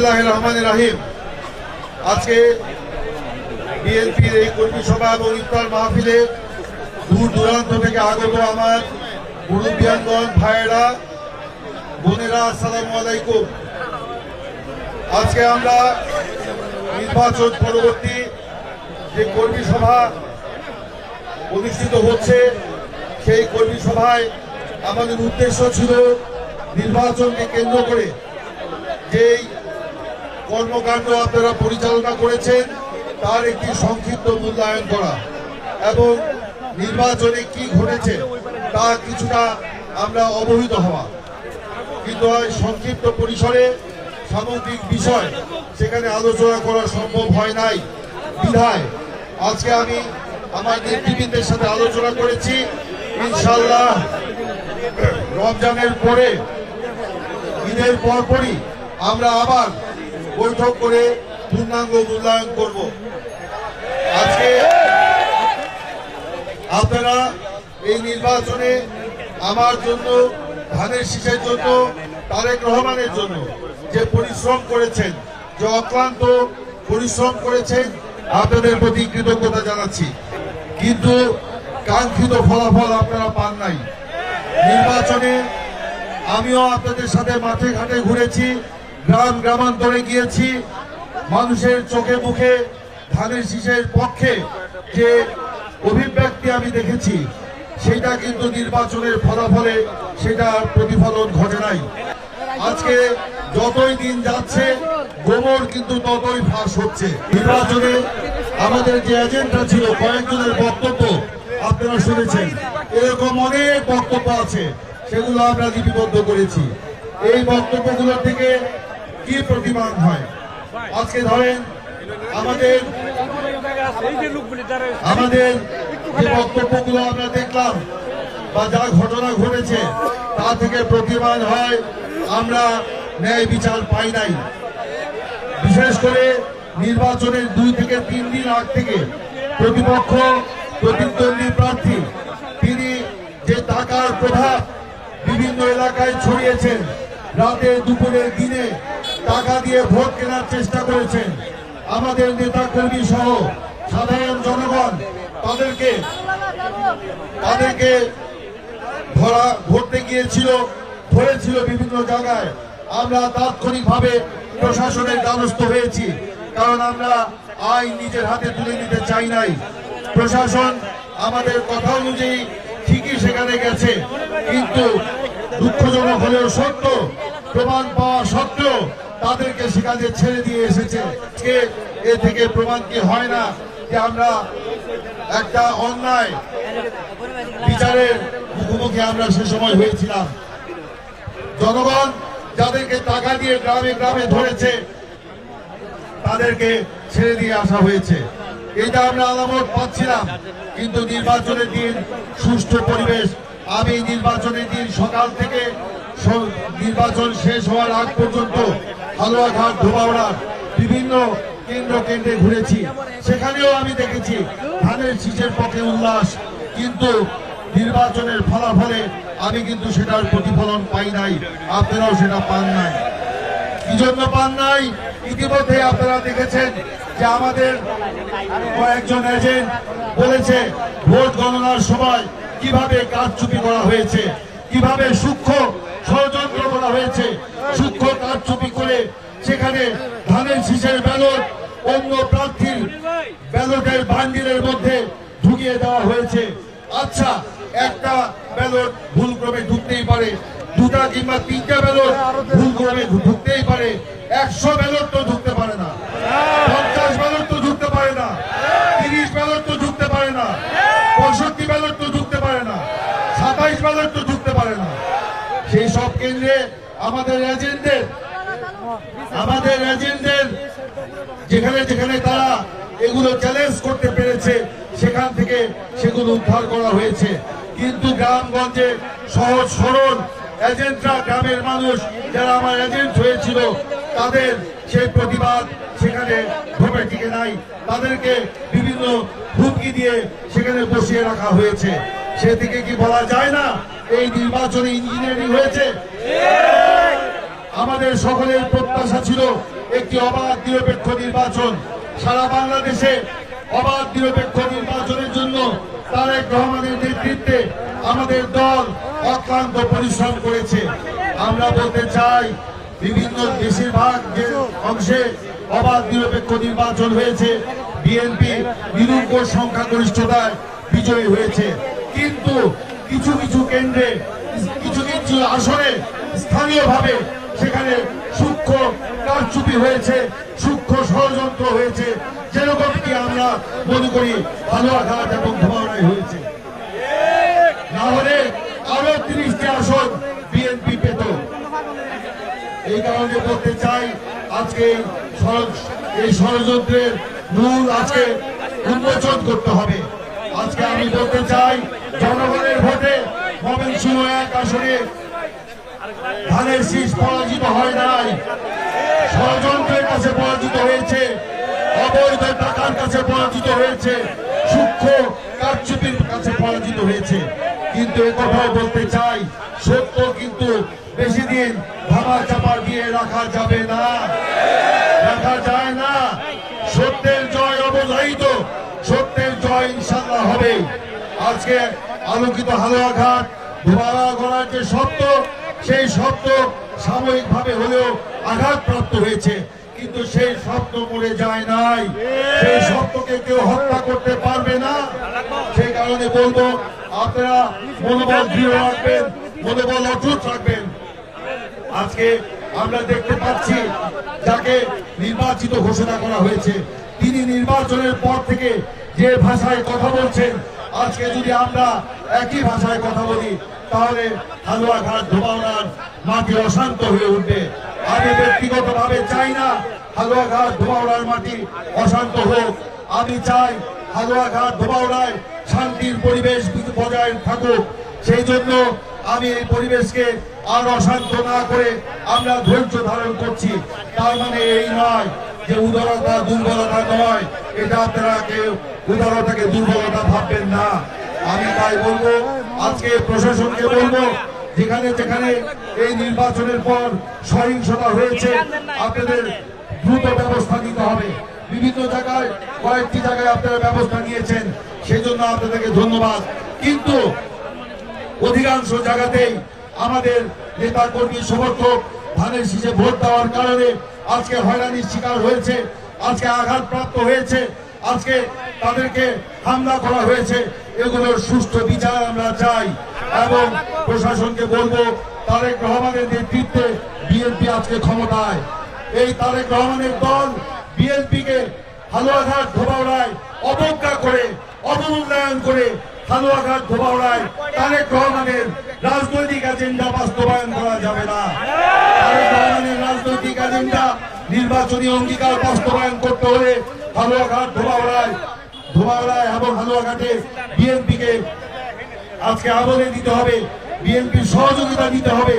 বিসমিল্লাহির রহমানির রহিম। আজকে বিএনপির এই কর্মী সভা এবং ইফতার মাহফিলে দূর দূরান্ত থেকে আগত আমার মুরব্বিয়ানগণ, ভাইয়েরা, বোনেরা, আসসালামু আলাইকুম। আজকে আমরা নির্বাচন পরবর্তী যে কর্মী সভা অনুষ্ঠিত হচ্ছে, সেই কর্মী সভায় আমাদের উদ্দেশ্য ছিল নির্বাচনকে কেন্দ্র করে যেই কর্মকাণ্ড আপনারা পরিচালনা করেছেন তার একটি সংক্ষিপ্ত মূল্যায়ন করা এবং নির্বাচনে কি ঘটেছে তা কিছুটা আমরা অবহিত হওয়া। কিন্তু সংক্ষিপ্ত পরিসরে সামগ্রিক বিষয় সেখানে আলোচনা করা সম্ভব হয় নাই বিধায় আজকে আমি আমার নেতৃবৃন্দের সাথে আলোচনা করেছি। ইনশাআল্লাহ রমজানের পরে, ঈদের পরপরই আমরা আবার বৈঠক করে পূর্ণাঙ্গ মূল্যায়ন করব। আজকে আপনারা এই নির্বাচনে আমার জন্য, ধানের শীষের জন্য, তারেক রহমানের জন্য যে পরিশ্রম করেছেন, যে অক্লান্ত পরিশ্রম করেছেন, আপনাদের প্রতি কৃতজ্ঞতা জানাচ্ছি। কিন্তু কাঙ্ক্ষিত ফলাফল আপনারা পান নাই। নির্বাচনে আমিও আপনাদের সাথে মাঠে ঘাটে ঘুরেছি, গ্রাম গ্রামান্তরে গিয়েছি। মানুষের চোখে মুখে ধানের শীষের পক্ষে যে অভিব্যক্তি আমি দেখেছি, সেটা কিন্তু নির্বাচনের ফলাফলে সেটা প্রতিফলন ঘটে নাই। আজকে যতই দিন যাচ্ছে গোবর কিন্তু ততই ফাঁস হচ্ছে। নির্বাচনে আমাদের যে এজেন্ডা ছিল, কয়েকজনের বক্তব্য আপনারা শুনেছেন, এরকম অনেক বক্তব্য আছে, সেগুলো আমরা লিপিবদ্ধ করেছি। এই বক্তব্যগুলো থেকে কি প্রতিমান হয়? আজকে ধরেন আমাদের যে বক্তব্যগুলো আমরা দেখলাম বা যা ঘটনা ঘটেছে তা থেকে প্রতিমান হয় আমরা ন্যায় বিচার পাই নাই। বিশেষ করে নির্বাচনের 2 থেকে 3 দিন আগ থেকে প্রতিপক্ষ, প্রতিদ্বন্দ্বী প্রার্থী তিনি যে টাকার প্রভাব বিভিন্ন এলাকায় ছড়িয়েছেন, রাতে দুপুরের দিনে টাকা দিয়ে ভোট কেনার চেষ্টা করেছেন। আমাদের নেতা কর্মী সহ সাধারণ জনগণ তাদেরকে ধরতে গিয়েছিল, ধরেছিল বিভিন্ন জায়গায়। আমরা তাৎক্ষণিকভাবে প্রশাসনের দ্বারস্থ হয়েছি, কারণ আমরা আইন নিজের হাতে তুলে নিতে চাই নাই। প্রশাসন আমাদের কথা অনুযায়ী ঠিকই সেখানে গেছে, কিন্তু দুঃখজনক হলেও সত্য, প্রমাণ পাওয়া সত্ত্বেও তাদেরকে সেখানে ছেড়ে দিয়ে এসেছে। এ থেকে প্রমাণ কি হয় না যে আমরা একটা অন্যায় বিচারের মুখোমুখি আমরা সে সময় হয়েছিলাম। জনগণ যাদেরকে টাকা দিয়ে গ্রামে গ্রামে ধরেছে তাদেরকে ছেড়ে দিয়ে আসা হয়েছে, এটা আমরা আলামত পাচ্ছিলাম। কিন্তু নির্বাচনের দিন সুষ্ঠু পরিবেশ, আমি নির্বাচনের দিন সকাল থেকে নির্বাচন শেষ হওয়ার আগ পর্যন্ত হালুয়াঘাট, ধোবাউড়া বিভিন্ন কেন্দ্রে ঘুরেছি। সেখানেও আমি দেখেছি ধানের শীষের পক্ষে উল্লাস, কিন্তু নির্বাচনের ফলাফলে আমি কিন্তু সেটার প্রতিফলন পাই নাই। আপনারাও সেটা পান নাই। কি জন্য পান নাই? ইতিমধ্যে আপনারা দেখেছেন যে আমাদের কয়েকজন এজেন্ট বলেছে ভোট গণনার সময় কিভাবে কারচুপি করা হয়েছে, কিভাবে সূক্ষ্ম ষড়যন্ত্র করা হয়েছে। সূক্ষ্ম কারচুপি করে সেখানে ধানের শীষের ব্যালট অন্য প্রার্থীর ব্যালটের বান্ডিলের মধ্যে ঢুকিয়ে দেওয়া হয়েছে। আচ্ছা, একটা ব্যালট ভুলক্রমে ঢুকতেই পারে, 2টা কিংবা 3টা ব্যালট ভুলক্রমে ঢুকতেই পারে, 100 ব্যালট তো ঢুকতে পারে না, 50 ব্যালট তো ঢুকতে পারে না, 30 ব্যালট তো ঢুকতে পারে না, 65 ব্যালট তো ঢুকতে পারে না, 27 ব্যালট তো ঢুকতে পারে না। সেই সব কেন্দ্রে আমাদের এজেন্টদের যেখানে যেখানে তারা এগুলো চ্যালেঞ্জ করতে পেরেছে সেখান থেকে সেগুলো উদ্ধার করা হয়েছে। কিন্তু গ্রামগঞ্জে সহজ সরল এজেন্টরা, গ্রামের মানুষ যারা আমার এজেন্ট হয়েছিল, তাদের সেই প্রতিবাদ সেখানে ধরে টিকে নাই। তাদেরকে বিভিন্ন হুমকি দিয়ে সেখানে বসিয়ে রাখা হয়েছে। সেদিকে কি বলা যায় না এই নির্বাচনে ইঞ্জিনিয়ারিং হয়েছে? আমাদের সকলের প্রত্যাশা ছিল একটি অবাধ নিরপেক্ষ নির্বাচন, সারা বাংলাদেশে অবাধ নিরপেক্ষ নির্বাচনের জন্য তারেক রহমানের নেতৃত্বে আমাদের দল অক্লান্ত পরিশ্রম করেছে। আমরা বলতে চাই, বিভিন্ন বেশিরভাগ যে অংশে অবাধ নিরপেক্ষ নির্বাচন হয়েছে, বিএনপি নিরঙ্ক সংখ্যাগরিষ্ঠতায় বিজয়ী হয়েছে। কিন্তু কিছু কিছু কেন্দ্রে, কিছু কিছু আসনে স্থানীয়ভাবে সেখানে সূক্ষ্ম কারচুপি হয়েছে, সূক্ষ্ম ষড়যন্ত্র হয়েছে, যেরকম কি আমরা মনে করি হালুয়াঘাট এবং ধোমারায় হয়েছে। না হলে আরো 30টি আসন বিএনপি পেত। এই কারণে বলতে চাই, আজকে এই ষড়যন্ত্রের মূল আজকে উন্মোচন করতে হবে। আজকে আমি বলতে চাই, জনগণের ভোটে ময়মনসিংহ 1 আসনে ধানের শীষ পরাজিত হয় নাই, ষড়যন্ত্রের কাছে পরাজিত হয়েছে, অবৈধ টাকার কাছে পরাজিত হয়েছে, সূক্ষ্ম কারচুপির কাছে পরাজিত হয়েছে। কিন্তু একথাও বলতে চাই, সত্য কিন্তু বেশি দিন ধামা চাপা দিয়ে রাখা যাবে না, রাখা যায় না। সত্যের জয় অবধারিত, সত্যের জয় ইনশাল্লাহ হবে। আজকে আলোকিত হালুয়াঘাট ধোবাড়া গড়ার যে শব্দ, সেই শব্দ সাময়িকভাবে হলেও আঘাতপ্রাপ্ত হয়েছে, কিন্তু সেই শব্দ মরে যায় নাই, সেই শব্দকে কেউ হত্যা করতে পারবে না। সেই কারণে বলবো, আপনারা মনোবল দৃঢ় রাখবেন, মনোবল অটুট রাখবেন। আজকে আমরা দেখতে পাচ্ছি, যাকে নির্বাচিত ঘোষণা করা হয়েছে, তিনি নির্বাচনের পর থেকে যে ভাষায় কথা বলছেন, আজকে যদি আমরা একই ভাষায় কথা বলি, তাহলে হালুয়াঘাট ধোবাউড়ার মাটি অশান্ত হয়ে উঠবে। আমি ব্যক্তিগতভাবে চাই না হালুয়াঘাট ধোবাউড়ার মাটি অশান্ত হোক। আমি চাই হালুয়াঘাট ধোবাউড়ায় শান্তির পরিবেশ বজায় থাকুক। সেই জন্য আমি এই পরিবেশকে আর অশান্ত না করে আমরা ধৈর্য ধারণ করছি। তার মানে এই নয় যে উদারতা দুর্বলতা নয়, এটা আপনারা কেউ উদারতাকে দুর্বলতা ভাববেন না। আমি তাই বলবো, আজকে প্রশাসনকে বলবো, যেখানে যেখানে এই নির্বাচনের পর সহিংসতা হয়েছে, আপনাদের দ্রুত ব্যবস্থা নিতে হবে। বিভিন্ন জায়গায়, কয়েকটি জায়গায় আপনারা ব্যবস্থা নিয়েছেন, সেই জন্য আপনাদেরকে ধন্যবাদ। কিন্তু অধিকাংশ জায়গাতেই আমাদের নেতা কর্মী সমর্থক ধানের শীষে ভোট দেওয়ার কারণে আজকে হয়রানির শিকার হয়েছে, আজকে আঘাতপ্রাপ্ত হয়েছে, আজকে তাদেরকে হামলা করা হয়েছে। এগুলোর সুষ্ঠু বিচার আমরা চাই এবং প্রশাসনকে বলবো, তারেক রহমানের নেতৃত্বে বিএনপি আজকে ক্ষমতায়। এই তারেক রহমানের দল বিএনপিকে হালুয়াঘাট ধোবাউড়ায় অবজ্ঞা করে, অবমূল্যায়ন করে হালুয়াঘাট ধোবাউড়ায় তারেক রহমানের রাজনৈতিক এজেন্ডা বাস্তবায়ন করা যাবে না। তারেক রহমানের রাজনৈতিক এজেন্ডা, নির্বাচনী অঙ্গীকার বাস্তবায়ন করতে হলে হালুয়াঘাট ধোবাউড়ায় এবং হালুয়াঘাটে বিএনপিকে আজকে আবলে দিতে হবে, বিএনপির সহযোগিতা দিতে হবে।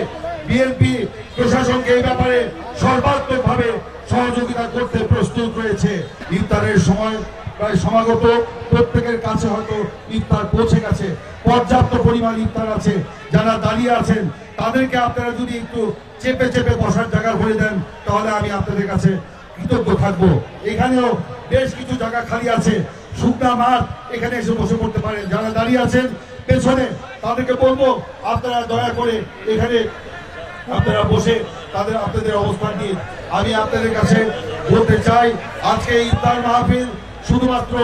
বিএনপি প্রশাসনকে এই ব্যাপারে সর্বাত্মকভাবে সহযোগিতা করতে প্রস্তুত রয়েছে। ইফতারের সময় প্রায় সমাগত, প্রত্যেকের কাছে হয়তো ইফতার পৌঁছে গেছে, পর্যাপ্ত পরিমাণ ইফতার আছে। যারা দাঁড়িয়ে আছেন তাদেরকে আপনারা যদি একটু চেপে চেপে বসার জায়গা করে দেন, তাহলে আমি আপনাদের কাছে কৃতজ্ঞ থাকবো। এখানেও বেশ কিছু জায়গা খালি আছে, শুকনা মাঠ, এখানে এসে বসে পড়তে পারেন। যারা দাঁড়িয়ে আছেন পেছনে, তাদেরকে বলবো আপনারা দয়া করে এখানে আপনারা বসে আপনাদের অবস্থান নিয়ে। আমি আপনাদের কাছে বলতে চাই, আজকে ইফতার মাহফিল শুধুমাত্র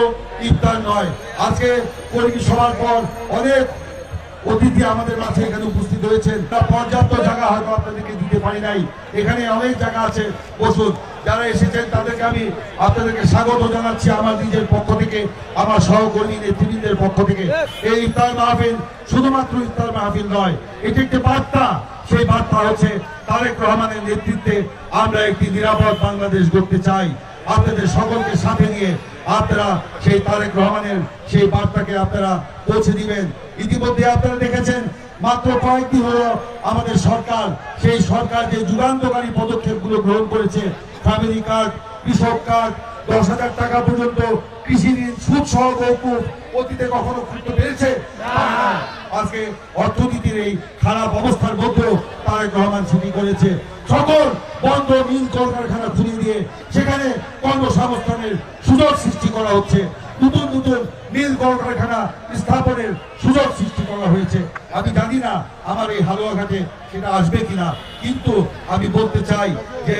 ইফতার নয়, আজকে কর্মী সভার পর অনেক অতিথি আমাদের মাঝে এখানে উপস্থিত হয়েছেন। পর্যাপ্ত জায়গা হয়তো আপনাদেরকে দিতে পারি নাই, এখানে অনেক জায়গা আছে, বসুন। যারা এসেছেন তাদেরকে আমি আপনাদেরকে স্বাগত জানাচ্ছি আমার নিজের পক্ষ থেকে, আমার সহকর্মী নেতৃবৃন্দের পক্ষ থেকে। এই ইফতার মাহফিল শুধুমাত্র ইফতার মাহফিল নয়, এটি একটি বার্তা। সেই বার্তা হচ্ছে তারেক রহমানের নেতৃত্বে আমরা একটি নিরাপদ বাংলাদেশ গড়তে চাই। আপনাদের সকলকে সাথে নিয়ে আপনারা সেই তারেক রহমানের সেই বার্তাকে আপনারা পৌঁছে দিবেন। ইতিমধ্যে আপনারা দেখেছেন, মাত্র কয়েকদিন হলো আমাদের সরকার, সেই সরকার যে যুগান্তকারী পদক্ষেপগুলো গ্রহণ করেছে, ফ্যামিলি কার্ড, কৃষক কার্ড, 10,000 টাকা পর্যন্ত কৃষি ঋণ সুদ সহ মওকুফ, অতীতে কখনো করতে পেরেছে? আজকে অর্থনীতির এই খারাপ অবস্থার মধ্যেও তারেক রহমান ছুটি করেছে। সকল বন্ধ মিল কলকারখানা খুলে দিয়ে সেখানে কর্মসংস্থানের সুযোগ সৃষ্টি করা হচ্ছে, নতুন নতুন মিল কলকারখানা স্থাপনের সুযোগ সৃষ্টি করা হয়েছে। আমি জানি না আমার এই হালুয়াঘাটে সেটা আসবে কিনা, কিন্তু আমি বলতে চাই যে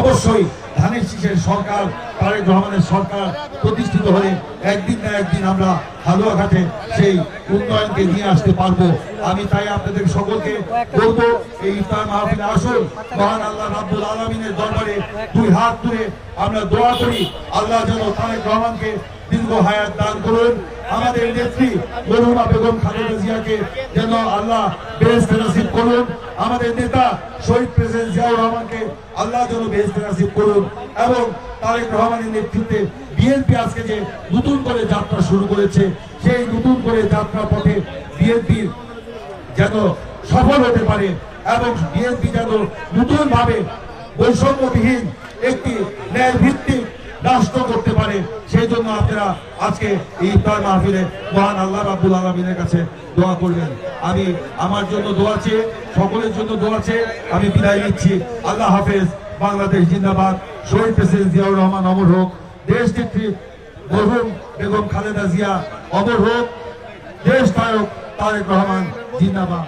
অবশ্যই ধানের শীষের সরকার, তারেক রহমানের সরকার প্রতিষ্ঠিত হলে একদিন না একদিন আমরা হালুয়াঘাটে সেই উন্নয়নকে নিয়ে আসতে পারবো। আমি তাই আপনাদের সকলকে বলবো, এই ইফতার মাহফিলে আসুন, মহান আল্লাহ রাব্বুল আলামিনের দরবারে দুই হাত তুলে আমরা দোয়া করি, আল্লাহ যেন তারেক রহমানকে দীর্ঘ হায়াত দান করুন, আমাদের নেত্রী মরহুমা বেগম খালেদা জিয়াকে যেন আল্লাহ বেহেশত নসিব করুন, আমাদের নেতা শহীদ প্রেসিডেন্ট জিয়াউর রহমানকে আল্লাহ যেন বেহেশত নসিব করুন, এবং তারেক রহমানের নেতৃত্বে বিএনপি আজকে যে নতুন করে যাত্রা শুরু করেছে, সেই নতুন করে যাত্রা পথে বিএনপির যেন সফল হতে পারে এবং বিএনপি যেন নতুন ভাবে বৈষম্যবিহীন একটি ন্যায় ভিত্তিক রাষ্ট্র করতে পারে, সেই জন্য আপনারা আজকে এই ইফতার মাহফিলে মহান আল্লাহ রাব্বুল আলামিনের কাছে দোয়া করবেন। আমি আমার জন্য দোয়া চেয়ে, সকলের জন্য দোয়া চেয়ে আমি বিদায় নিচ্ছি। আল্লাহ হাফেজ। বাংলাদেশ জিন্দাবাদ। শহীদ প্রেসিডেন্ট জিয়াউর রহমান অমর হোক। দেশ নেত্রী মরহুম বেগম খালেদা জিয়া অমর হোক। দেশ নায়ক তারেক রহমান জিন্দাবাদ।